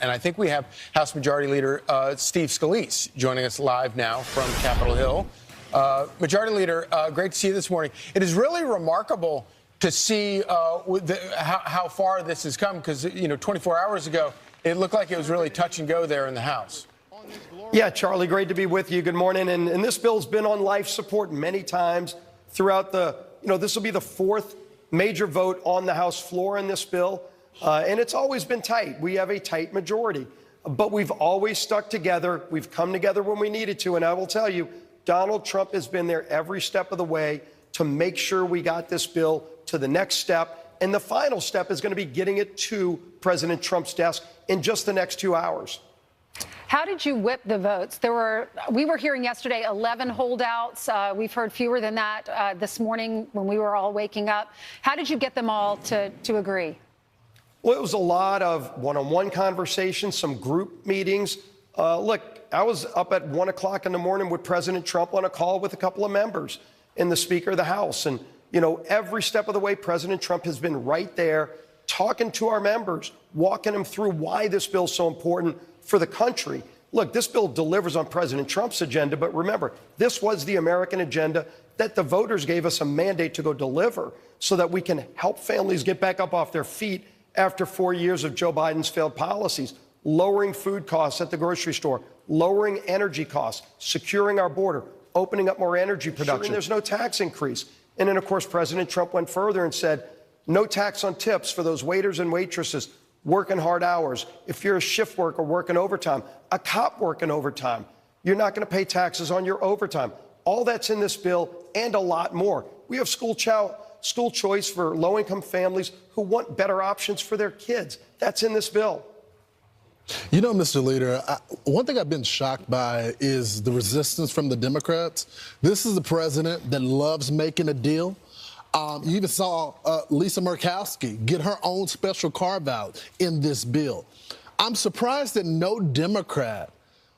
And I think we have House Majority Leader Steve Scalise joining us live now from Capitol Hill. Majority Leader, great to see you this morning. It is really remarkable to see how far this has come, because, 24 hours ago, it looked like it was really touch and go there in the House. Yeah, Charlie, great to be with you. Good morning. And this bill's been on life support many times throughout this will be the fourth major vote on the House floor in this bill. And it's always been tight. We have a tight majority, but we've always stuck together. We've come together when we needed to. And I will tell you, Donald Trump has been there every step of the way to make sure we got this bill to the next step. And the final step is going to be getting it to President Trump's desk in just the next 2 hours. How did you whip the votes? We were hearing yesterday 11 holdouts. We've heard fewer than that this morning when we were all waking up. How did you get them all to agree? Well, it was a lot of one-on-one conversations, some group meetings. Look, I was up at 1 o'clock in the morning with President Trump on a call with a couple of members and the Speaker of the House. And, every step of the way, President Trump has been right there talking to our members, walking them through why this bill is so important for the country. Look, this bill delivers on President Trump's agenda, but remember, this was the American agenda that the voters gave us a mandate to go deliver so that we can help families get back up off their feet after 4 years of Joe Biden's failed policies, lowering food costs at the grocery store, lowering energy costs, securing our border, opening up more energy production. Sure, there's no tax increase. And then, of course, President Trump went further and said, no tax on tips for those waiters and waitresses working hard hours. If you're a shift worker working overtime, a cop working overtime, you're not going to pay taxes on your overtime. All that's in this bill and a lot more. We have school choice for low-income families who want better options for their kids. That's in this bill. Mr. Leader, one thing I've been shocked by is the resistance from the Democrats. This is the president that loves making a deal. You even saw Lisa Murkowski get her own special carve-out in this bill. I'm surprised that no Democrat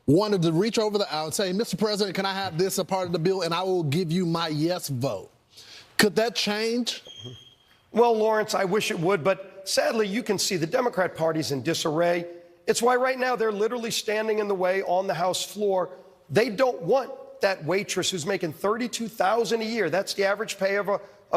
wanted to reach over the aisle and say, Mr. President, can I have this a part of the bill, and I will give you my yes vote. Could that change? Well, Lawrence, I wish it would, but sadly, you can see the Democrat Party's in disarray. It's why right now they're literally standing in the way on the House floor. They don't want that waitress who's making $32,000 a year. That's the average pay of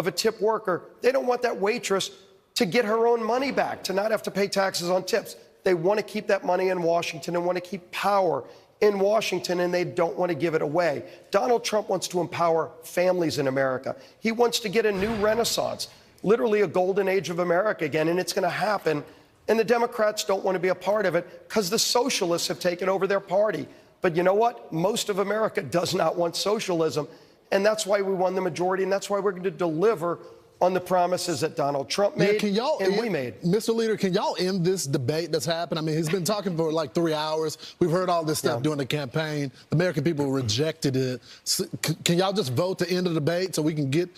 a tip worker. They don't want that waitress to get her own money back, to not have to pay taxes on tips. They want to keep that money in Washington and want to keep power in Washington, and they don't want to give it away. Donald Trump wants to empower families in America. He wants to get a new renaissance, literally a golden age of America again, and it's going to happen. And the Democrats don't want to be a part of it because the socialists have taken over their party. But you know what? Most of America does not want socialism. And that's why we won the majority, and that's why we're going to deliver on the promises that Donald Trump made and we made. Mr. Leader, can y'all end this debate that's happened? I mean, he's been talking for like 3 hours. We've heard all this stuff during the campaign. The American people rejected it. So, can y'all just vote to end the debate so we can get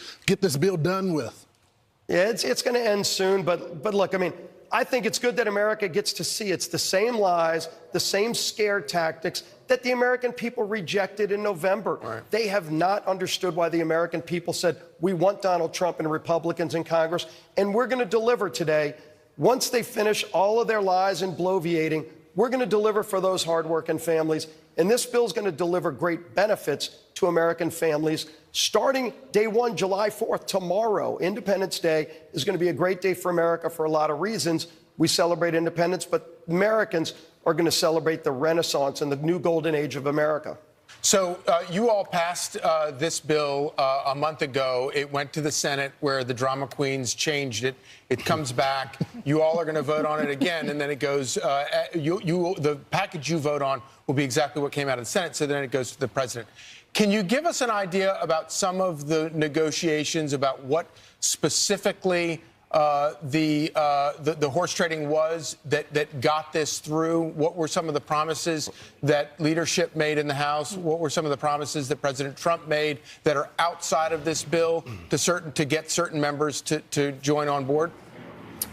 this bill done with? Yeah, it's going to end soon. But look, I mean, I think it's good that America gets to see it's the same lies, the same scare tactics that the American people rejected in November. Right. They have not understood why the American people said, we want Donald Trump and Republicans in Congress, and we're going to deliver today. Once they finish all of their lies and bloviating, we're going to deliver for those hardworking families. And this bill is going to deliver great benefits to American families. Starting day one, July 4th, tomorrow, Independence Day, is going to be a great day for America for a lot of reasons. We celebrate independence, but Americans are going to celebrate the Renaissance and the new golden age of America. So you all passed this bill a month ago. It went to the Senate where the drama queens changed it. It comes back. You all are going to vote on it again, and then it goes. The package you vote on will be exactly what came out of the Senate. So then it goes to the president. Can you give us an idea about some of the negotiations, about what specifically the horse trading was that got this through? What were some of the promises that leadership made in the House? What were some of the promises that President Trump made that are outside of this bill to get certain members to join on board?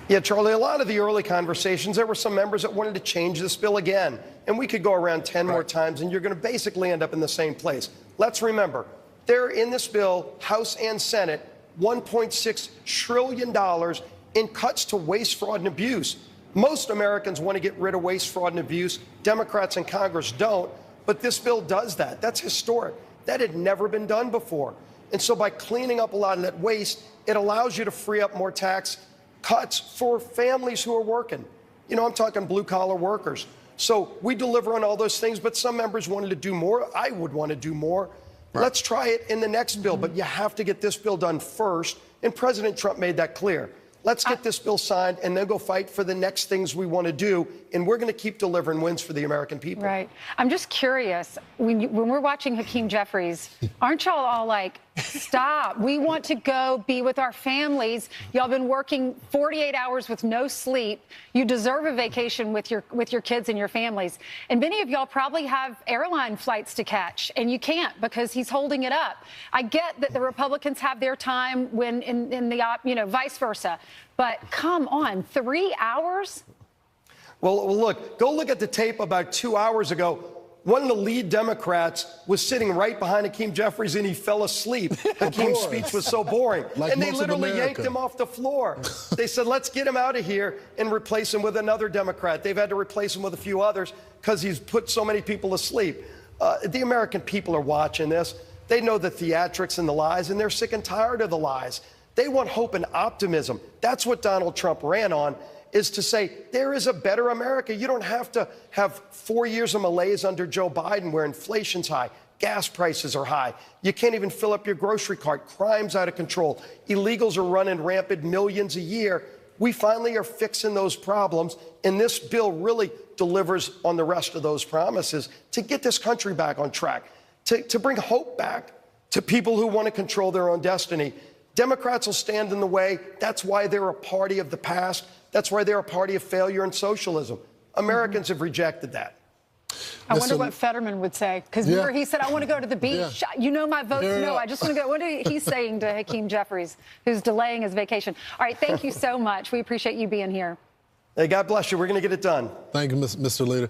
Yeah, Charlie, a lot of the early conversations, there were some members that wanted to change this bill again. And we could go around 10 more times, and you're going to basically end up in the same place. Let's remember, there in this bill, House and Senate, $1.6 trillion in cuts to waste, fraud, and abuse. Most Americans want to get rid of waste, fraud, and abuse. Democrats in Congress don't, but this bill does that. That's historic. That had never been done before. And so by cleaning up a lot of that waste, it allows you to free up more tax cuts for families who are working. You know, I'm talking blue-collar workers. So we deliver on all those things, but some members wanted to do more. I would want to do more. Right. Let's try it in the next bill, but you have to get this bill done first, and President Trump made that clear. Let's get this bill signed and then go fight for the next things we want to do. And we're going to keep delivering wins for the American people. Right. I'm just curious, when we're watching Hakeem Jeffries, aren't y'all all like, stop, we want to go be with our families. Y'all been working 48 hours with no sleep. You deserve a vacation with your kids and your families. And many of y'all probably have airline flights to catch, and you can't because he's holding it up. I get that the Republicans have their time when in the, vice versa. But come on, 3 hours? Well, look, go look at the tape about 2 hours ago. One of the lead Democrats was sitting right behind Hakeem Jeffries, and he fell asleep. Hakeem's speech was so boring. Like and they literally yanked him off the floor. They said, let's get him out of here and replace him with another Democrat. They've had to replace him with a few others because he's put so many people to sleep. The American people are watching this. They know the theatrics and the lies, and they're sick and tired of the lies. They want hope and optimism. That's what Donald Trump ran on, is to say there is a better America. You don't have to have 4 years of malaise under Joe Biden where inflation's high, gas prices are high. You can't even fill up your grocery cart. Crime's out of control. Illegals are running rampant, millions a year. We finally are fixing those problems, and this bill really delivers on the rest of those promises to get this country back on track, to bring hope back to people who want to control their own destiny. Democrats will stand in the way. That's why they're a party of the past. That's why they're a party of failure and socialism. Americans have rejected that. I wonder what Fetterman would say, because he said, I want to go to the beach. Yeah. You know my vote's no. I just want to go. What is he saying to Hakeem Jeffries, who's delaying his vacation? All right, thank you so much. We appreciate you being here. Hey, God bless you. We're going to get it done. Thank you, Mr. Leader.